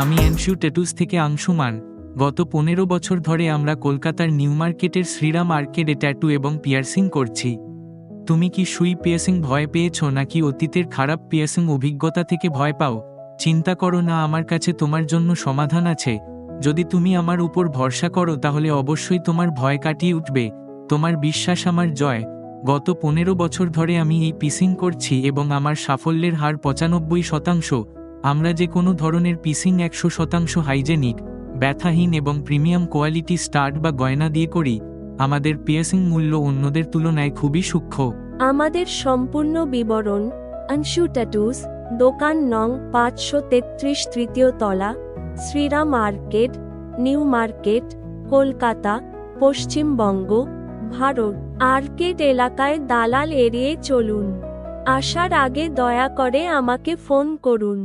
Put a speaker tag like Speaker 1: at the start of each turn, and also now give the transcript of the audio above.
Speaker 1: আমি এনশু ট্যাটুস থেকে আংশুমান। গত 15 বছর ধরে আমরা কলকাতার নিউ মার্কেটের শ্রীরাম আর্কেডে ট্যাটু এবং পিয়ার্সিং করছি। তুমি কি সুই পিয়ার্সিং ভয় পেয়েছ নাকি অতীতের খারাপ পিয়ার্সিং অভিজ্ঞতা থেকে ভয় পাও? চিন্তা করো না, আমার কাছে তোমার জন্য সমাধান আছে। যদি তুমি আমার উপর ভরসা করো তাহলে অবশ্যই তোমার ভয় কাটিয়ে উঠবে। তোমার বিশ্বাস আমার জয়। গত 15 বছর ধরে আমি এই পিসিং করছি এবং আমার সাফল্যের হার 95%। আমরা যে কোনো ধরনের পিসিং 100% হাইজেনিক, ব্যথাহীন এবং প্রিমিয়াম কোয়ালিটি স্টাড বা গয়না দিয়ে করি। আমাদের পিয়ার্সিং মূল্য অন্যদের তুলনায় খুবই সূক্ষ্ম।
Speaker 2: আমাদের সম্পূর্ণ বিবরণ: আনশু ট্যাটুস, দোকান নং 533, তৃতীয় তলা, Shriram arcade, new market, Kolkata, Paschimbanga, Bharat. Arcade এলাকায় দালাল এড়িয়ে চলুন। আসার আগে দয়া করে আমাকে ফোন করুন।